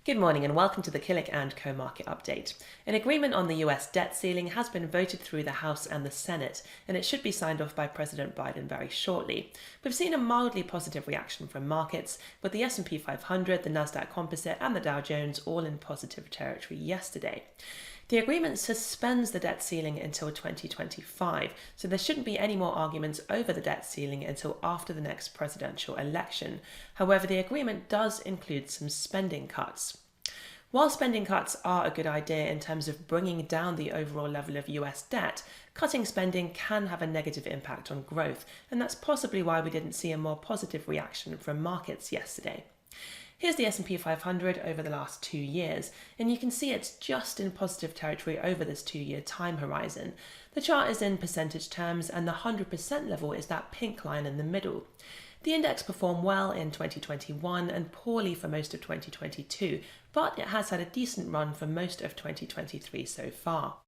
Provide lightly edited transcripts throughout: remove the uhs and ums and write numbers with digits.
Good morning and welcome to the Killik and Co market update. An agreement on the US debt ceiling has been voted through the House and the Senate, and it should be signed off by President Biden very shortly. We've seen a mildly positive reaction from markets, with the S&P 500, the Nasdaq Composite and the Dow Jones all in positive territory yesterday. The agreement suspends the debt ceiling until 2025, so there shouldn't be any more arguments over the debt ceiling until after the next presidential election. However, the agreement does include some spending cuts. While spending cuts are a good idea in terms of bringing down the overall level of US debt, cutting spending can have a negative impact on growth, and that's possibly why we didn't see a more positive reaction from markets yesterday. Here's the S&P 500 over the last 2 years, and you can see it's just in positive territory over this 2-year time horizon. The chart is in percentage terms, and the 100% level is that pink line in the middle. The index performed well in 2021 and poorly for most of 2022, but it has had a decent run for most of 2023 so far.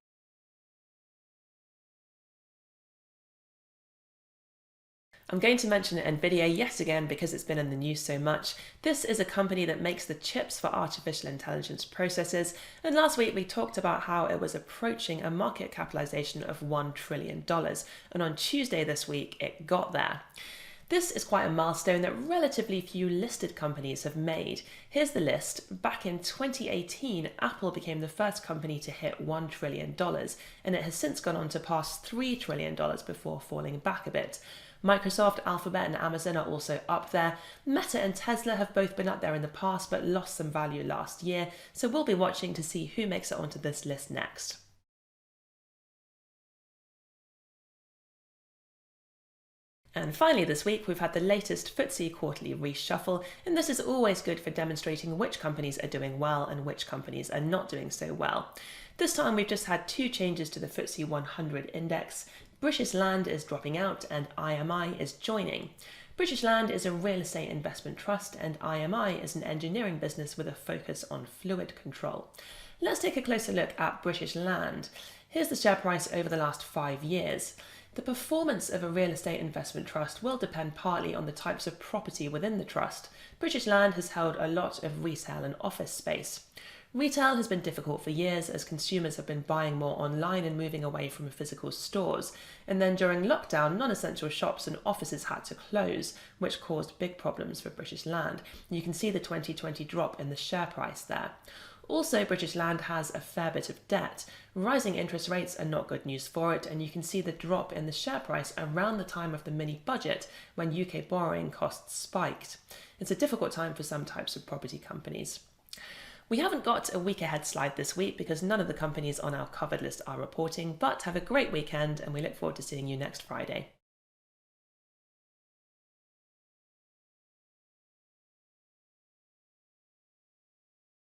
I'm going to mention NVIDIA yet again because it's been in the news so much. This is a company that makes the chips for artificial intelligence processors, and last week we talked about how it was approaching a market capitalization of $1 trillion, and on Tuesday this week it got there. This is quite a milestone that relatively few listed companies have made. Here's the list. Back in 2018, Apple became the first company to hit $1 trillion, and it has since gone on to pass $3 trillion before falling back a bit. Microsoft, Alphabet and Amazon are also up there. Meta and Tesla have both been up there in the past but lost some value last year, so we'll be watching to see who makes it onto this list next. And finally this week we've had the latest FTSE quarterly reshuffle, and this is always good for demonstrating which companies are doing well and which companies are not doing so well. This time we've just had 2 changes to the FTSE 100 index. British Land is dropping out and IMI is joining. British Land is a real estate investment trust and IMI is an engineering business with a focus on fluid control. Let's take a closer look at British Land. Here's the share price over the last 5 years. The performance of a real estate investment trust will depend partly on the types of property within the trust. British Land has held a lot of retail and office space. Retail has been difficult for years as consumers have been buying more online and moving away from physical stores. And then during lockdown, non-essential shops and offices had to close, which caused big problems for British Land. You can see the 2020 drop in the share price there. Also, British Land has a fair bit of debt. Rising interest rates are not good news for it, and you can see the drop in the share price around the time of the mini budget when UK borrowing costs spiked. It's a difficult time for some types of property companies. We haven't got a week ahead slide this week because none of the companies on our covered list are reporting, but have a great weekend and we look forward to seeing you next Friday.